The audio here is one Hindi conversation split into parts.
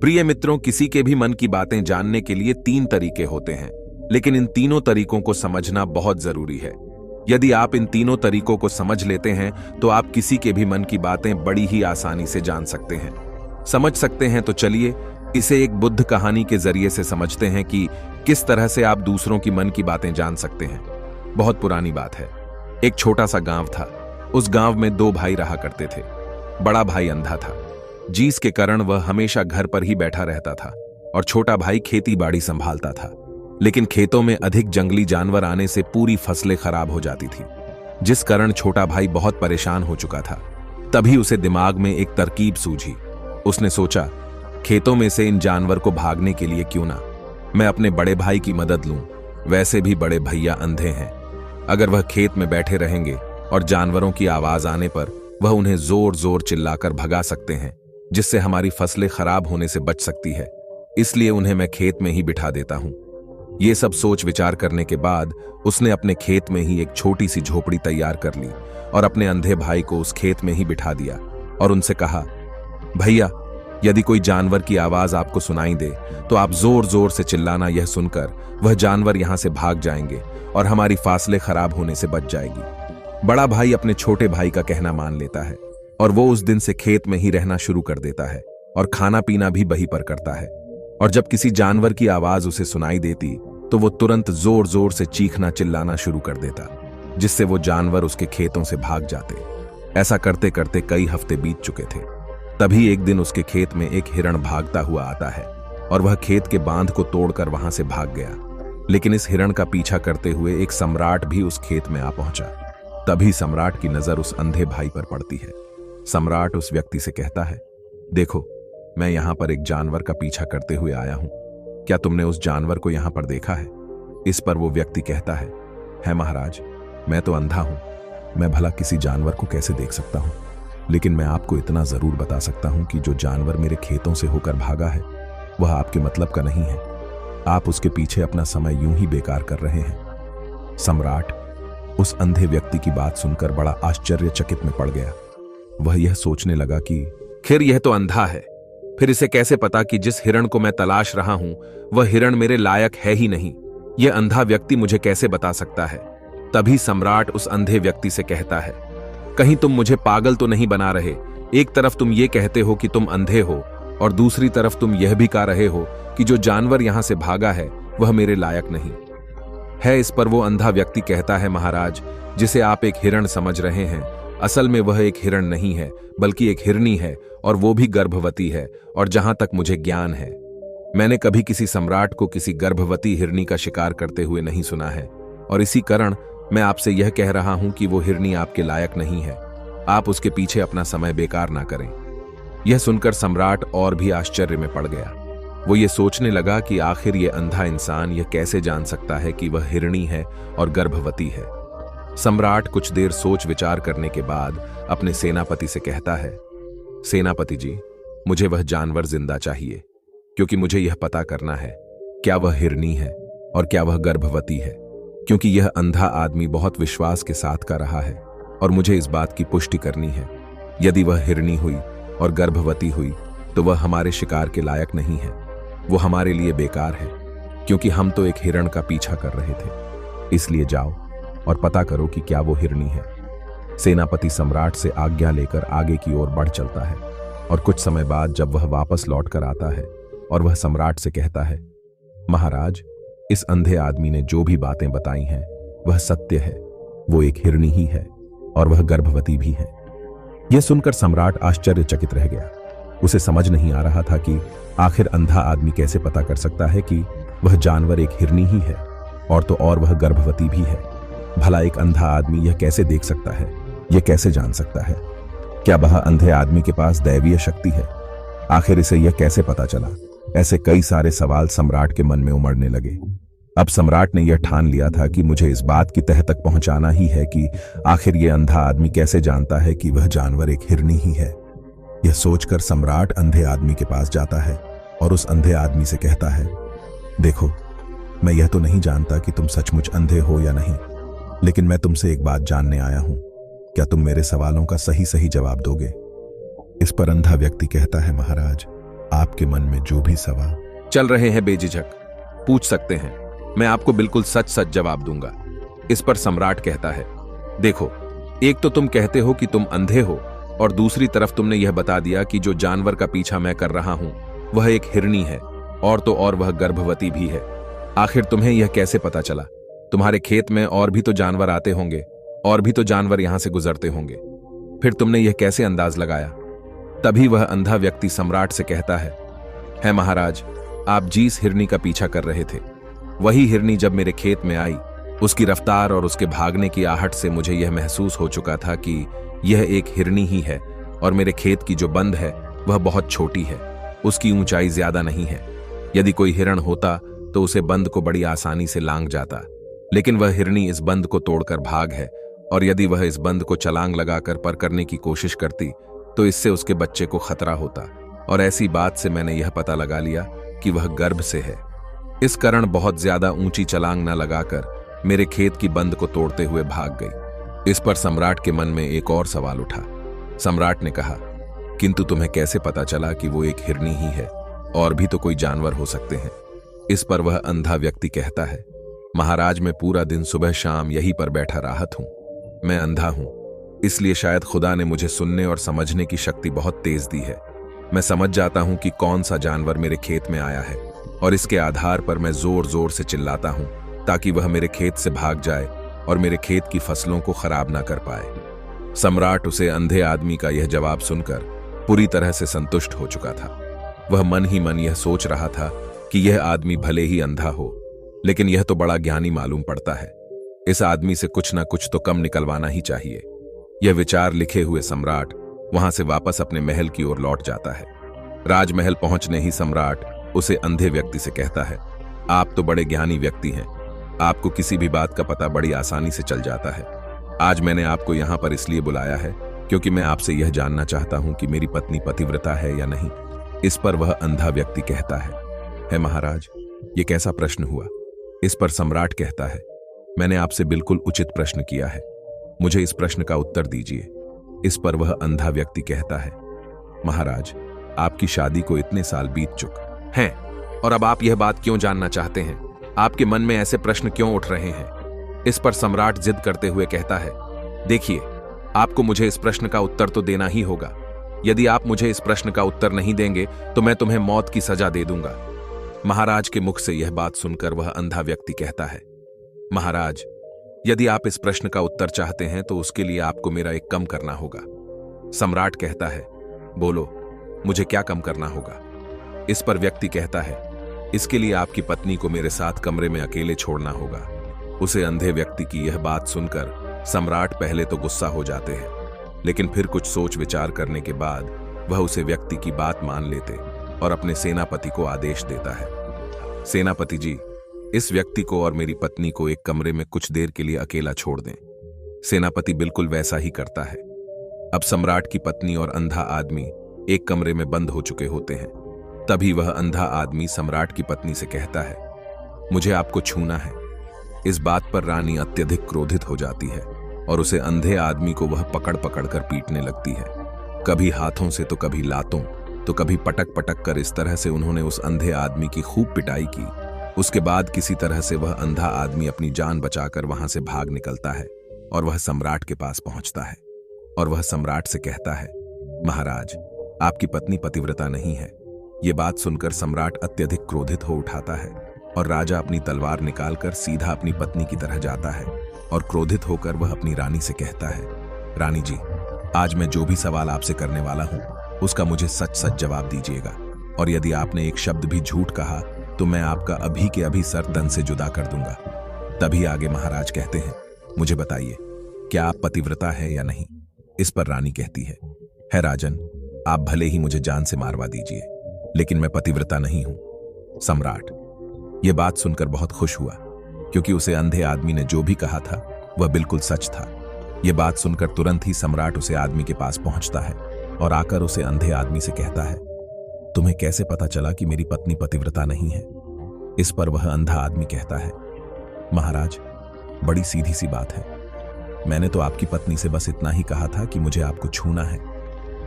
प्रिय मित्रों, किसी के भी मन की बातें जानने के लिए 3 तरीके होते हैं, लेकिन इन तीनों तरीकों को समझना बहुत जरूरी है। यदि आप इन तीनों तरीकों को समझ लेते हैं तो आप किसी के भी मन की बातें बड़ी ही आसानी से जान सकते हैं, समझ सकते हैं। तो चलिए इसे एक बुद्ध कहानी के जरिए से समझते हैं कि किस तरह से आप दूसरों की मन की बातें जान सकते हैं। बहुत पुरानी बात है। एक छोटा सा गांव था। उस गांव में 2 भाई रहा करते थे। बड़ा भाई अंधा था, जिसके कारण वह हमेशा घर पर ही बैठा रहता था, और छोटा भाई खेती बाड़ी संभालता था। लेकिन खेतों में अधिक जंगली जानवर आने से पूरी फसलें खराब हो जाती थी, जिस कारण छोटा भाई बहुत परेशान हो चुका था। तभी उसे दिमाग में एक तरकीब सूझी। उसने सोचा, खेतों में से इन जानवर को भागने के लिए क्यों ना मैं अपने बड़े भाई की मदद लूं। वैसे भी बड़े भैया अंधे हैं। अगर वह खेत में बैठे रहेंगे और जानवरों की आवाज आने पर वह उन्हें जोर जोर चिल्लाकर भगा सकते हैं, जिससे हमारी फसलें खराब होने से बच सकती है। इसलिए उन्हें मैं खेत में ही बिठा देता हूं। ये सब सोच विचार करने के बाद उसने अपने खेत में ही एक छोटी सी झोपड़ी तैयार कर ली और अपने अंधे भाई को उस खेत में ही बिठा दिया और उनसे कहा, भैया, यदि कोई जानवर की आवाज आपको सुनाई दे तो आप जोर जोर से चिल्लाना। यह सुनकर वह जानवर यहां से भाग जाएंगे और हमारी फसलें खराब होने से बच जाएगी। बड़ा भाई अपने छोटे भाई का कहना मान लेता है और वो उस दिन से खेत में ही रहना शुरू कर देता है और खाना पीना भी वहीं पर करता है। और जब किसी जानवर की आवाज उसे सुनाई देती तो वो तुरंत जोर जोर से चीखना चिल्लाना शुरू कर देता, जिससे वो जानवर उसके खेतों से भाग जाते। ऐसा करते करते कई हफ्ते बीत चुके थे। तभी एक दिन उसके खेत में एक हिरण भागता हुआ आता है और वह खेत के बांध को तोड़कर वहां से भाग गया। लेकिन इस हिरण का पीछा करते हुए एक सम्राट भी उस खेत में आ पहुंचा। तभी सम्राट की नजर उस अंधे भाई पर पड़ती है। सम्राट उस व्यक्ति से कहता है, देखो, मैं यहां पर एक जानवर का पीछा करते हुए आया हूं। क्या तुमने उस जानवर को यहां पर देखा है? इस पर वो व्यक्ति कहता है महाराज, मैं तो अंधा हूं, मैं भला किसी जानवर को कैसे देख सकता हूं। लेकिन मैं आपको इतना जरूर बता सकता हूं कि जो जानवर मेरे खेतों से होकर भागा है वह आपके मतलब का नहीं है। आप उसके पीछे अपना समय यूं ही बेकार कर रहे हैं। सम्राट उस अंधे व्यक्ति की बात सुनकर बड़ा आश्चर्यचकित में पड़ गया। वह यह सोचने लगा कि खैर यह तो अंधा है, फिर इसे कैसे पता कि जिस हिरण को मैं तलाश रहा हूं वह हिरण मेरे लायक है ही नहीं। यह अंधा व्यक्ति मुझे कैसे बता सकता है। तभी सम्राट उस अंधे व्यक्ति से कहता है, कहीं तुम मुझे पागल तो नहीं बना रहे। एक तरफ तुम ये कहते हो कि तुम अंधे हो और दूसरी तरफ तुम यह भी कह रहे हो कि जो जानवर यहां से भागा है वह मेरे लायक नहीं है। इस पर वो अंधा व्यक्ति कहता है, महाराज, जिसे आप एक हिरण समझ रहे हैं, असल में वह एक हिरण नहीं है बल्कि एक हिरनी है, और वो भी गर्भवती है। और जहां तक मुझे ज्ञान है, मैंने कभी किसी सम्राट को किसी गर्भवती हिरनी का शिकार करते हुए नहीं सुना है। और इसी कारण मैं आपसे यह कह रहा हूं कि वो हिरनी आपके लायक नहीं है। आप उसके पीछे अपना समय बेकार ना करें। यह सुनकर सम्राट और भी आश्चर्य में पड़ गया। वो ये सोचने लगा कि आखिर ये अंधा इंसान यह कैसे जान सकता है कि वह हिरनी है और गर्भवती है। सम्राट कुछ देर सोच विचार करने के बाद अपने सेनापति से कहता है, सेनापति जी, मुझे वह जानवर जिंदा चाहिए, क्योंकि मुझे यह पता करना है क्या वह हिरनी है और क्या वह गर्भवती है। क्योंकि यह अंधा आदमी बहुत विश्वास के साथ का रहा है और मुझे इस बात की पुष्टि करनी है। यदि वह हिरनी हुई और गर्भवती हुई तो वह हमारे शिकार के लायक नहीं है, वो हमारे लिए बेकार है, क्योंकि हम तो एक हिरण का पीछा कर रहे थे। इसलिए जाओ और पता करो कि क्या वो हिरनी है। सेनापति सम्राट से आज्ञा लेकर आगे की ओर बढ़ चलता है और कुछ समय बाद जब वह वापस लौट कर आता है और वह सम्राट से कहता है, महाराज, इस अंधे आदमी ने जो भी बातें बताई हैं वह सत्य है। वो एक हिरनी ही है और वह गर्भवती भी है। यह सुनकर सम्राट आश्चर्यचकित रह गया। उसे समझ नहीं आ रहा था कि आखिर अंधा आदमी कैसे पता कर सकता है कि वह जानवर एक हिरनी ही है और तो और वह गर्भवती भी है। भला एक अंधा आदमी यह कैसे देख सकता है, यह कैसे जान सकता है? क्या वह अंधे आदमी के पास दैवीय शक्ति है? आखिर इसे यह कैसे पता चला? ऐसे कई सारे सवाल सम्राट के मन में उमड़ने लगे। अब सम्राट ने यह ठान लिया था कि मुझे इस बात की तह तक पहुंचाना ही है कि आखिर यह अंधा आदमी कैसे जानता है कि वह जानवर एक हिरनी ही है। यह सोचकर सम्राट अंधे आदमी के पास जाता है और उस अंधे आदमी से कहता है, देखो, मैं यह तो नहीं जानता कि तुम सचमुच अंधे हो या नहीं, लेकिन मैं तुमसे एक बात जानने आया हूं। क्या तुम मेरे सवालों का सही सही जवाब दोगे? इस पर अंधा व्यक्ति कहता है, महाराज, आपके मन में जो भी सवाल चल रहे हैं बेझिझक पूछ सकते हैं। मैं आपको बिल्कुल सच सच जवाब दूंगा। इस पर सम्राट कहता है, देखो, एक तो तुम कहते हो कि तुम अंधे हो और दूसरी तरफ तुमने यह बता दिया कि जो जानवर का पीछा मैं कर रहा हूं वह एक हिरनी है, और तो और वह गर्भवती भी है। आखिर तुम्हें यह कैसे पता चला? तुम्हारे खेत में और भी तो जानवर आते होंगे, और भी तो जानवर यहां से गुजरते होंगे, फिर तुमने यह कैसे अंदाज लगाया? तभी वह अंधा व्यक्ति सम्राट से कहता है महाराज, आप जिस हिरनी का पीछा कर रहे थे वही हिरनी जब मेरे खेत में आई, उसकी रफ्तार और उसके भागने की आहट से मुझे यह महसूस हो चुका था कि यह एक हिरनी ही है, और मेरे खेत की जो बंद है वह बहुत छोटी है, उसकी ऊंचाई ज्यादा नहीं है। यदि कोई हिरण होता तो उसे बंद को बड़ी आसानी से लांग जाता, लेकिन वह हिरनी इस बंद को तोड़कर भाग है, और यदि वह इस बंद को छलांग लगाकर पार करने की कोशिश करती तो इससे उसके बच्चे को खतरा होता, और ऐसी बात से मैंने यह पता लगा लिया कि वह गर्भ से है। इस कारण बहुत ज्यादा ऊंची छलांग न लगाकर मेरे खेत की बंद को तोड़ते हुए भाग गई। इस पर सम्राट के मन में एक और सवाल उठा। सम्राट ने कहा, किंतु तुम्हें कैसे पता चला कि वो एक हिरनी ही है? और भी तो कोई जानवर हो सकते हैं। इस पर वह अंधा व्यक्ति कहता है, महाराज, मैं पूरा दिन सुबह शाम यहीं पर बैठा राहत हूं। मैं अंधा हूं, इसलिए शायद खुदा ने मुझे सुनने और समझने की शक्ति बहुत तेज दी है। मैं समझ जाता हूं कि कौन सा जानवर मेरे खेत में आया है, और इसके आधार पर मैं जोर जोर से चिल्लाता हूं ताकि वह मेरे खेत से भाग जाए और मेरे खेत की फसलों को खराब ना कर पाए। सम्राट उसे अंधे आदमी का यह जवाब सुनकर पूरी तरह से संतुष्ट हो चुका था। वह मन ही मन यह सोच रहा था कि यह आदमी भले ही अंधा हो, लेकिन यह तो बड़ा ज्ञानी मालूम पड़ता है। इस आदमी से कुछ ना कुछ तो कम निकलवाना ही चाहिए। यह विचार लिखे हुए सम्राट वहां से वापस अपने महल की ओर लौट जाता है। राजमहल पहुंचने ही सम्राट उसे अंधे व्यक्ति से कहता है, आप तो बड़े ज्ञानी व्यक्ति हैं, आपको किसी भी बात का पता बड़ी आसानी से चल जाता है। आज मैंने आपको यहां पर इसलिए बुलाया है क्योंकि मैं आपसे यह जानना चाहता हूं कि मेरी पत्नी पतिव्रता है या नहीं। इस पर वह अंधा व्यक्ति कहता है महाराज, ये कैसा प्रश्न हुआ? इस पर सम्राट कहता है, मैंने आपसे बिल्कुल उचित प्रश्न किया है, मुझे इस प्रश्न का उत्तर दीजिए। इस पर वह अंधा व्यक्ति कहता है, महाराज, आपकी शादी को इतने साल बीत चुके हैं, और अब आप यह बात क्यों जानना चाहते हैं? आपके मन में ऐसे प्रश्न क्यों उठ रहे हैं? इस पर सम्राट जिद करते हुए कहता है, देखिए, आपको मुझे इस प्रश्न का उत्तर तो देना ही होगा। यदि आप मुझे इस प्रश्न का उत्तर नहीं देंगे तो मैं तुम्हें मौत की सजा दे दूंगा। महाराज के मुख से यह बात सुनकर वह अंधा व्यक्ति कहता है, महाराज, यदि आप इस प्रश्न का उत्तर चाहते हैं तो उसके लिए आपको मेरा एक कम करना होगा। सम्राट कहता है, बोलो, मुझे क्या कम करना होगा? इस पर व्यक्ति कहता है, इसके लिए आपकी पत्नी को मेरे साथ कमरे में अकेले छोड़ना होगा। उसे अंधे व्यक्ति की यह बात सुनकर सम्राट पहले तो गुस्सा हो जाते हैं, लेकिन फिर कुछ सोच विचार करने के बाद वह उसे व्यक्ति की बात मान लेते और अपने सेनापति को आदेश देता है, सेनापति जी, इस व्यक्ति को और मेरी पत्नी को एक कमरे में कुछ देर के लिए अकेला छोड़ दें। सेनापति बिल्कुल वैसा ही करता है। अब सम्राट की पत्नी और अंधा आदमी एक कमरे में बंद हो चुके होते हैं। तभी वह अंधा आदमी सम्राट की पत्नी से कहता है, मुझे आपको छूना है। इस बात पर रानी अत्यधिक क्रोधित हो जाती है और उसे अंधे आदमी को वह पकड़ पकड़ कर पीटने लगती है, कभी हाथों से तो कभी लातों, तो कभी पटक पटक कर। इस तरह से उन्होंने उस अंधे आदमी की खूब पिटाई की। उसके बाद किसी तरह से वह अंधा आदमी अपनी जान बचाकर वहां से भाग निकलता है और वह सम्राट के पास पहुंचता है और वह सम्राट से कहता है, महाराज, आपकी पत्नी पतिव्रता नहीं है। ये बात सुनकर सम्राट अत्यधिक क्रोधित हो उठाता है और राजा अपनी तलवार निकालकर सीधा अपनी पत्नी की तरह जाता है और क्रोधित होकर वह अपनी रानी से कहता है, रानी जी, आज मैं जो भी सवाल आपसे करने वाला हूं उसका मुझे सच सच जवाब दीजिएगा, और यदि आपने एक शब्द भी झूठ कहा तो मैं आपका अभी के अभी सर तन से जुदा कर दूंगा। तभी आगे महाराज कहते हैं, मुझे बताइए, क्या आप पतिव्रता है या नहीं? इस पर रानी कहती है राजन, आप भले ही मुझे जान से मारवा दीजिए, लेकिन मैं पतिव्रता नहीं हूं। सम्राट यह बात सुनकर बहुत खुश हुआ, क्योंकि उसे अंधे आदमी ने जो भी कहा था वह बिल्कुल सच था। यह बात सुनकर तुरंत ही सम्राट उसे आदमी के पास पहुंचता है और आकर उसे अंधे आदमी से कहता है, तुम्हें कैसे पता चला कि मेरी पत्नी पतिव्रता नहीं है? इस पर वह अंधा आदमी कहता है, महाराज, बड़ी सीधी सी बात है। मैंने तो आपकी पत्नी से बस इतना ही कहा था कि मुझे आपको छूना है,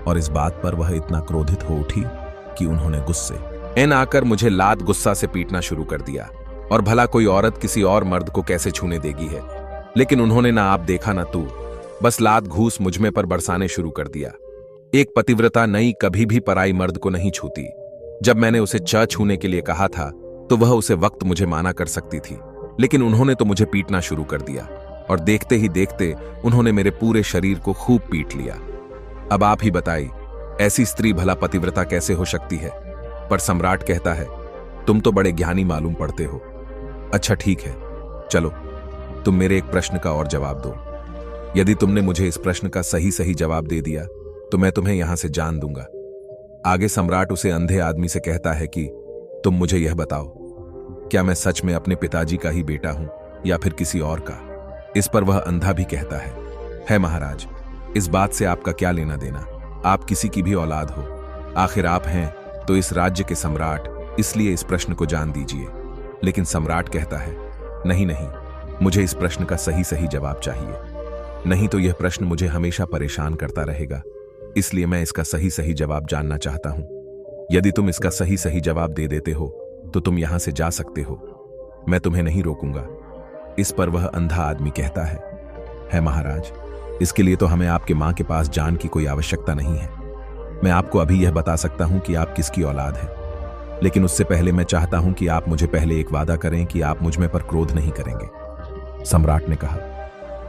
और इस बात पर वह इतना क्रोधित हो उठी कि उन्होंने गुस्से एन आकर मुझे लात गुस्सा से पीटना शुरू कर दिया। और भला कोई औरत किसी और मर्द को कैसे छूने देगी है। लेकिन उन्होंने ना आप देखा ना तू, बस लात घूस मुझमें पर बरसाने शुरू कर दिया। एक पतिव्रता नई कभी भी पराई मर्द को नहीं छूती। जब मैंने उसे छूने के लिए कहा था तो वह उसे वक्त मुझे माना कर सकती थी, लेकिन उन्होंने तो मुझे पीटना शुरू कर दिया और देखते ही देखते उन्होंने मेरे पूरे शरीर को खूब पीट लिया। अब आप ही बताइए, ऐसी स्त्री भला पतिव्रता कैसे हो सकती है। पर सम्राट कहता है, तुम तो बड़े ज्ञानी मालूम पड़ते हो। अच्छा ठीक है, चलो तुम मेरे एक प्रश्न का और जवाब दो। यदि तुमने मुझे इस प्रश्न का सही सही जवाब दे दिया तो मैं तुम्हें यहां से जान दूंगा। आगे सम्राट उसे अंधे आदमी से कहता है कि तुम मुझे यह बताओ, क्या मैं सच में अपने पिताजी का ही बेटा हूं या फिर किसी और का। इस पर वह अंधा भी कहता है महाराज, इस बात से आपका क्या लेना देना, आप किसी की भी औलाद हो, आखिर आप हैं तो इस राज्य के सम्राट, इसलिए इस प्रश्न को जान दीजिए। लेकिन सम्राट कहता है, नहीं नहीं, मुझे इस प्रश्न का सही सही जवाब चाहिए, नहीं तो यह प्रश्न मुझे हमेशा परेशान करता रहेगा, इसलिए मैं इसका सही सही जवाब जानना चाहता हूं। यदि तुम इसका सही सही जवाब दे देते हो तो तुम यहां से जा सकते हो, मैं तुम्हें नहीं रोकूंगा। इस पर वह अंधा आदमी कहता है महाराज, इसके लिए तो हमें आपके मां के पास जान की कोई आवश्यकता नहीं है। मैं आपको अभी यह बता सकता हूं कि आप किसकी औलाद है, लेकिन उससे पहले मैं चाहता हूं कि आप मुझे पहले एक वादा करें कि आप मुझ में पर क्रोध नहीं करेंगे। सम्राट ने कहा,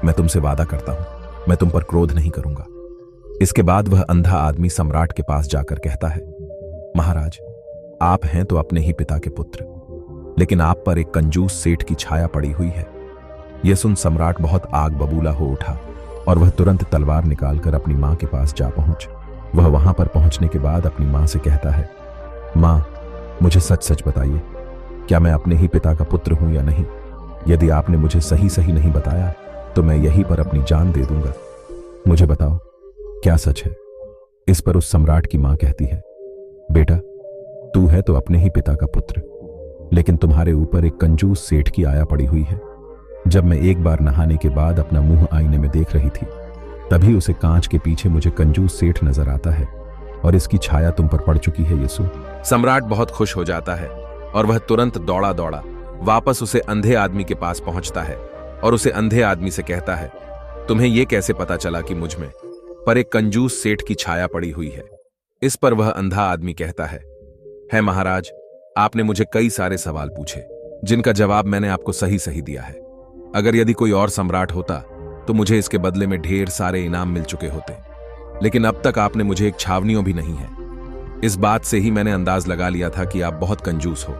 मैं तुमसे वादा करता हूं, मैं तुम पर क्रोध नहीं करूंगा। इसके बाद वह अंधा आदमी सम्राट के पास जाकर कहता है, महाराज, आप हैं तो अपने ही पिता के पुत्र, लेकिन आप पर एक कंजूस सेठ की छाया पड़ी हुई है। यह सुन सम्राट बहुत आग बबूला हो उठा और वह तुरंत तलवार निकालकर अपनी मां के पास जा पहुंच। वह वहां पर पहुंचने के बाद अपनी मां से कहता है, मां, मुझे सच सच बताइए, क्या मैं अपने ही पिता का पुत्र हूं या नहीं। यदि आपने मुझे सही सही नहीं बताया तो मैं यहीं पर अपनी जान दे दूंगा। मुझे बताओ, क्या सच है। इस पर उस सम्राट की मां कहती है, बेटा, तू है तो अपने ही पिता का पुत्र, लेकिन तुम्हारे ऊपर एक कंजूस सेठ की आया पड़ी हुई है। जब मैं एक बार नहाने के बाद अपना मुंह आईने में देख रही थी, तभी उसे कांच के पीछे मुझे कंजूस सेठ नजर आता है और इसकी छाया तुम पर पड़ चुकी है यीशु। सम्राट बहुत खुश हो जाता है और वह तुरंत दौड़ा दौड़ा वापस उसे अंधे आदमी के पास पहुंचता है और उसे अंधे आदमी से कहता है, तुम्हें यह कैसे पता चला कि मुझ में पर एक कंजूस सेठ की छाया पड़ी हुई है। इस पर वह अंधा आदमी कहता है महाराज, आपने मुझे कई सारे सवाल पूछे जिनका जवाब मैंने आपको सही सही दिया है। अगर यदि कोई और सम्राट होता तो मुझे इसके बदले में ढेर सारे इनाम मिल चुके होते, लेकिन अब तक आपने मुझे एक छावनियों भी नहीं है। इस बात से ही मैंने अंदाज लगा लिया था कि आप बहुत कंजूस हो।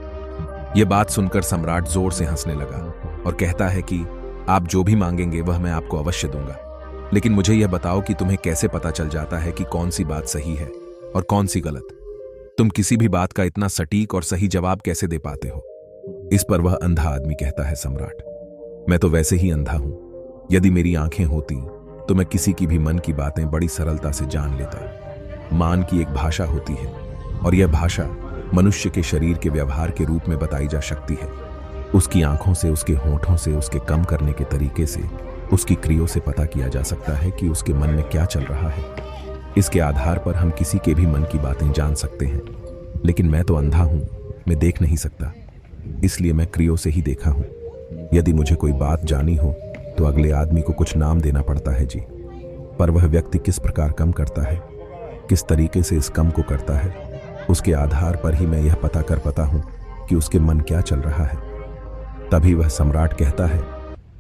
यह बात सुनकर सम्राट जोर से हंसने लगा और कहता है कि आप जो भी मांगेंगे वह मैं आपको अवश्य दूंगा, लेकिन मुझे यह बताओ कि तुम्हें कैसे पता चल जाता है कि कौन सी बात सही है और कौन सी गलत। तुम किसी भी बात का इतना सटीक और सही जवाब कैसे दे पाते हो। इस पर वह अंधा आदमी कहता है, सम्राट, मैं तो वैसे ही अंधा हूं। यदि मेरी आंखें होती तो मैं किसी की भी मन की बातें बड़ी सरलता से जान लेता। मान की एक भाषा होती है और यह भाषा मनुष्य के शरीर के व्यवहार के रूप में बताई जा सकती है। उसकी आंखों से, उसके होठों से, उसके कम करने के तरीके से, उसकी क्रियाओं से पता किया जा सकता है कि उसके मन में क्या चल रहा है। इसके आधार पर हम किसी के भी मन की बातें जान सकते हैं, लेकिन मैं तो अंधा हूं, मैं देख नहीं सकता, इसलिए मैं क्रियाओं से ही देखा हूं। यदि मुझे कोई बात जानी हो तो अगले आदमी को कुछ नाम देना पड़ता है जी, पर वह व्यक्ति किस प्रकार कम करता है, किस तरीके से इस कम को करता है, उसके आधार पर ही मैं यह पता कर पाता हूं कि उसके मन क्या चल रहा है। तभी वह सम्राट कहता है,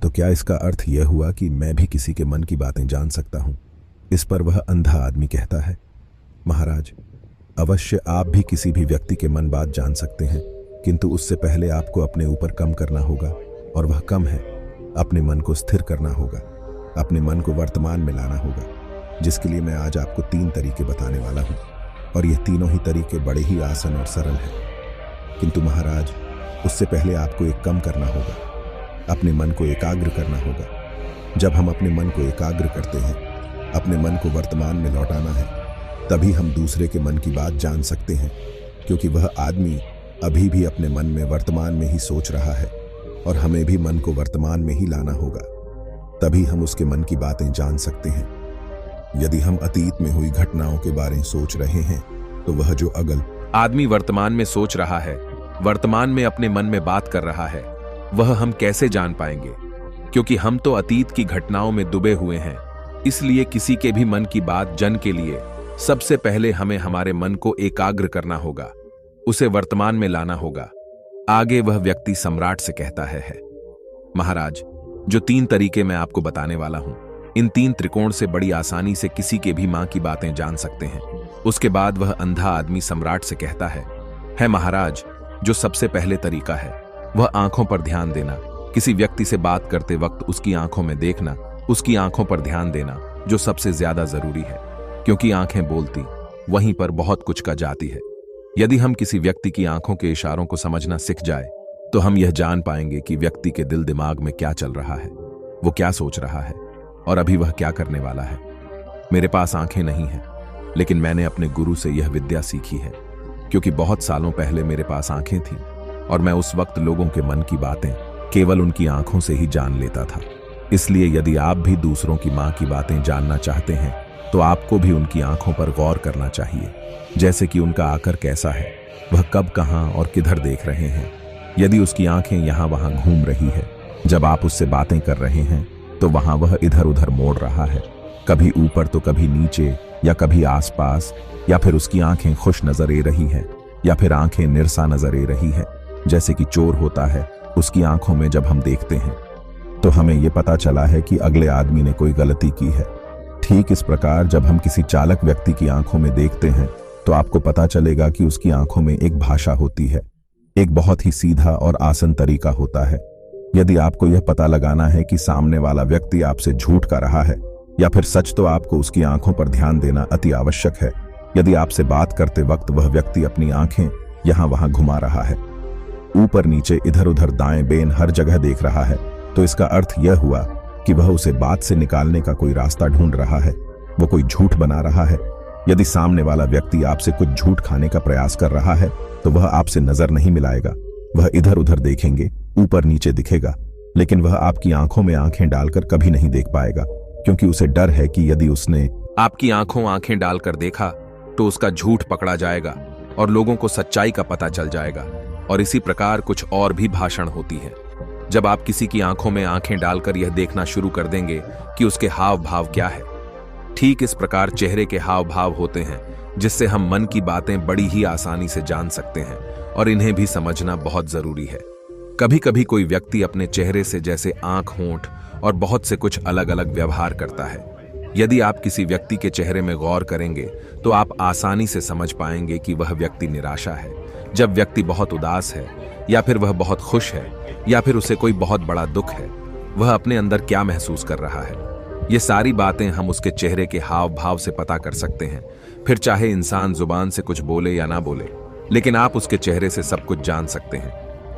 तो क्या इसका अर्थ यह हुआ कि मैं भी किसी के मन की बातें जान सकता हूं। इस पर वह अंधा आदमी कहता है, महाराज, अवश्य आप भी किसी भी व्यक्ति के मन बात जान सकते हैं, किंतु उससे पहले आपको अपने ऊपर कम करना होगा, और वह कम है अपने मन को स्थिर करना होगा, अपने मन को वर्तमान में लाना होगा, जिसके लिए मैं आज आपको 3 तरीके बताने वाला हूं। और ये तीनों ही तरीके बड़े ही आसान और सरल हैं। किंतु महाराज, उससे पहले आपको एक कम करना होगा, अपने मन को एकाग्र करना होगा। जब हम अपने मन को एकाग्र करते हैं, अपने मन को वर्तमान में लौटाना है, तभी हम दूसरे के मन की बात जान सकते हैं, क्योंकि वह आदमी अभी भी अपने मन में वर्तमान में ही सोच रहा है और हमें भी मन को वर्तमान में ही लाना होगा, तभी हम उसके मन की बातें जान सकते हैं। यदि हम अतीत में हुई घटनाओं के बारे में सोच रहे हैं तो वह जो अगल आदमी वर्तमान में सोच रहा है, वर्तमान में अपने मन में बात कर रहा है। वह हम कैसे जान पाएंगे? क्योंकि हम तो अतीत की घटनाओं में डूबे हुए हैं। इसलिए किसी के भी मन की बात जन के लिए सबसे पहले हमें हमारे मन को एकाग्र करना होगा, उसे वर्तमान में लाना होगा। आगे वह व्यक्ति सम्राट से कहता है, महाराज, जो 3 तरीके मैं आपको बताने वाला हूं, इन 3 त्रिकोण से बड़ी आसानी से किसी के भी मां की बातें जान सकते हैं। उसके बाद वह अंधा आदमी सम्राट से कहता है महाराज, जो सबसे पहले तरीका है वह आंखों पर ध्यान देना। किसी व्यक्ति से बात करते वक्त उसकी आंखों में देखना, उसकी आंखों पर ध्यान देना, जो सबसे ज्यादा जरूरी है, क्योंकि आंखें बोलती वहीं पर बहुत कुछ का जाती है। यदि हम किसी व्यक्ति की आंखों के इशारों को समझना सीख जाए तो हम यह जान पाएंगे कि व्यक्ति के दिल दिमाग में क्या चल रहा है, वो क्या सोच रहा है और अभी वह क्या करने वाला है। मेरे पास आंखें नहीं हैं, लेकिन मैंने अपने गुरु से यह विद्या सीखी है, क्योंकि बहुत सालों पहले मेरे पास आंखें थीं और मैं उस वक्त लोगों के मन की बातें केवल उनकी आंखों से ही जान लेता था। इसलिए यदि आप भी दूसरों की मां की बातें जानना चाहते हैं तो आपको भी उनकी आंखों पर गौर करना चाहिए, जैसे कि उनका आकर कैसा है, वह कब, कहां और किधर देख रहे हैं। यदि उसकी आंखें यहां वहां घूम रही है, जब आप उससे बातें कर रहे हैं तो वहां वह इधर उधर मोड़ रहा है, कभी ऊपर तो कभी नीचे, या कभी आसपास, या फिर उसकी आंखें खुश नजर आ रही हैं या फिर आंखें निरसा नजर आ रही हैं, जैसे कि चोर होता है उसकी आंखों में जब हम देखते हैं तो हमें यह पता चला है कि अगले आदमी ने कोई गलती की है। ठीक इस प्रकार जब हम किसी चालक व्यक्ति की आंखों में देखते हैं तो आपको पता चलेगा कि उसकी आंखों में एक भाषा होती है, एक बहुत ही सीधा और आसान तरीका होता है। यदि आपको यह पता लगाना है कि सामने वाला व्यक्ति आपसे झूठ कर रहा है या फिर सच, तो आपको उसकी आंखों पर ध्यान देना अति आवश्यक है। यदि आपसे बात करते वक्त वह व्यक्ति अपनी आंखें यहां वहां घुमा रहा है, ऊपर नीचे इधर उधर दाएं बेन हर जगह देख रहा है, तो इसका अर्थ यह हुआ कि वह उसे बात से निकालने का कोई रास्ता ढूंढ रहा है, वो कोई झूठ बना रहा है। यदि सामने वाला व्यक्ति आपसे कुछ झूठ खाने का प्रयास कर रहा है तो वह आपसे नजर नहीं मिलाएगा, वह इधर उधर देखेंगे, ऊपर नीचे दिखेगा, लेकिन वह आपकी आंखों में आंखें डालकर कभी नहीं देख पाएगा, क्योंकि उसे डर है कि यदि उसने आपकी आंखें डालकर देखा तो उसका झूठ पकड़ा जाएगा और लोगों को सच्चाई का पता चल जाएगा। और इसी प्रकार कुछ और भी भाषण होती है। जब आप किसी की आंखों में आंखें डालकर यह देखना शुरू कर देंगे कि उसके हाव भाव क्या है, ठीक इस प्रकार चेहरे के हाव भाव होते हैं, जिससे हम मन की बातें बड़ी ही आसानी से जान सकते हैं और इन्हें भी समझना बहुत जरूरी है। कभी कभी कोई व्यक्ति अपने चेहरे से जैसे आंख, होंठ और बहुत से कुछ अलग अलग व्यवहार करता है। यदि आप किसी व्यक्ति के चेहरे में गौर करेंगे तो आप आसानी से समझ पाएंगे कि वह व्यक्ति निराशा है, जब व्यक्ति बहुत उदास है, या फिर वह बहुत खुश है, या फिर उसे कोई बहुत बड़ा दुख है, वह अपने अंदर क्या महसूस कर रहा है। ये सारी बातें हम उसके चेहरे के हाव भाव से पता कर सकते हैं। फिर चाहे इंसान जुबान से कुछ बोले या ना बोले, लेकिन आप उसके चेहरे से सब कुछ जान सकते हैं।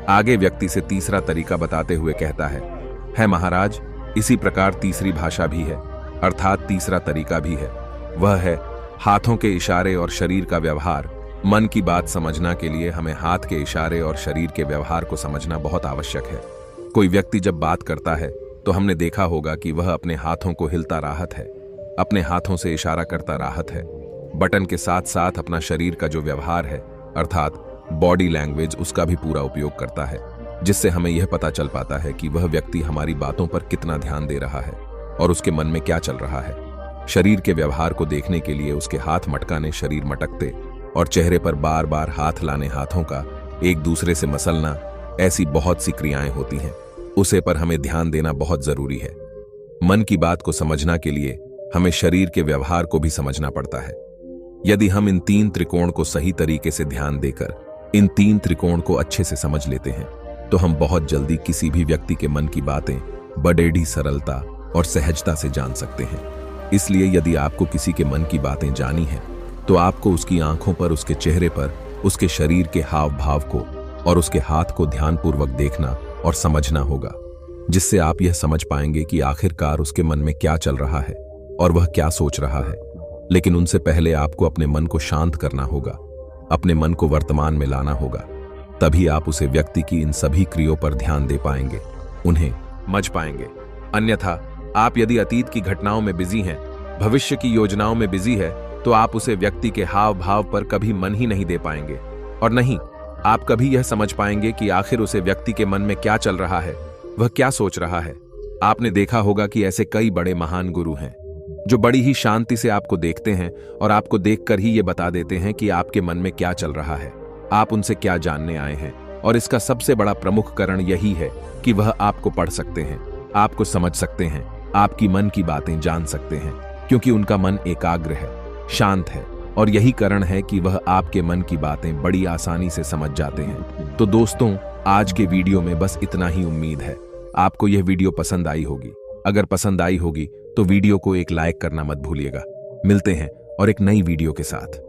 आगे व्यक्ति से तीसरा तरीका बताते हुए कहता है महाराज, इसी प्रकार तीसरी भाषा भी है, अर्थात तीसरा तरीका भी है। वह है हाथों के इशारे और शरीर का व्यवहार। मन की बात समझना के लिए हमें हाथ के इशारे और शरीर के व्यवहार को समझना बहुत आवश्यक है। कोई व्यक्ति जब बात करता है तो हमने देखा होगा कि वह अपने हाथों को हिलता राहत है, अपने हाथों से इशारा करता राहत है। बटन के साथ साथ अपना शरीर का जो व्यवहार है, अर्थात बॉडी लैंग्वेज, उसका भी पूरा उपयोग करता है, जिससे हमें यह पता चल पाता है कि वह व्यक्ति हमारी बातों पर कितना ध्यान दे रहा है और उसके मन में क्या चल रहा है। शरीर के व्यवहार को देखने के लिए उसके हाथ मटकाने, शरीर मटकते और चेहरे पर बार बार हाथ लाने, हाथों का एक दूसरे से मसलना, ऐसी बहुत सी क्रियाएं होती हैं। उसे पर हमें ध्यान देना बहुत जरूरी है। मन की बात को समझना के लिए हमें शरीर के व्यवहार को भी समझना पड़ता है। यदि हम इन 3 त्रिकोण को सही तरीके से ध्यान देकर इन 3 त्रिकोण को अच्छे से समझ लेते हैं तो हम बहुत जल्दी किसी भी व्यक्ति के मन की बातें बड़ेडी सरलता और सहजता से जान सकते हैं। इसलिए यदि आपको किसी के मन की बातें जानी है तो आपको उसकी आंखों पर, उसके चेहरे पर, उसके शरीर के हाव भाव को और उसके हाथ को ध्यानपूर्वक देखना और समझना होगा, जिससे आप यह समझ पाएंगे कि आखिरकार उसके मन में क्या चल रहा है और वह क्या सोच रहा है। लेकिन उनसे पहले आपको अपने मन को शांत करना होगा, अपने मन को वर्तमान में लाना होगा, तभी आप उसे व्यक्ति की इन सभी क्रियाओं पर ध्यान दे पाएंगे, उन्हें समझ पाएंगे। अन्यथा आप यदि अतीत की घटनाओं में बिजी हैं, भविष्य की योजनाओं में बिजी है, तो आप उसे व्यक्ति के हाव भाव पर कभी मन ही नहीं दे पाएंगे। और नहीं, आप कभी यह समझ पाएंगे कि आखिर उसे व्यक्ति के मन में क्या चल रहा है, वह क्या सोच रहा है। आपने देखा होगा कि ऐसे कई बड़े महान गुरु हैं जो बड़ी ही शांति से आपको देखते हैं और आपको देखकर ही ये बता देते हैं कि आपके मन में क्या चल रहा है, आप उनसे क्या जानने आए हैं। और इसका सबसे बड़ा प्रमुख कारण यही है कि वह आपको पढ़ सकते हैं, आपको समझ सकते हैं, आपकी मन की बातें जान सकते हैं, क्योंकि उनका मन एकाग्र है, शांत है, और यही कारण है कि वह आपके मन की बातें बड़ी आसानी से समझ जाते हैं। तो दोस्तों, आज के वीडियो में बस इतना ही। उम्मीद है आपको यह वीडियो पसंद आई होगी। अगर पसंद आई होगी तो वीडियो को एक लाइक करना मत भूलिएगा। मिलते हैं और एक नई वीडियो के साथ।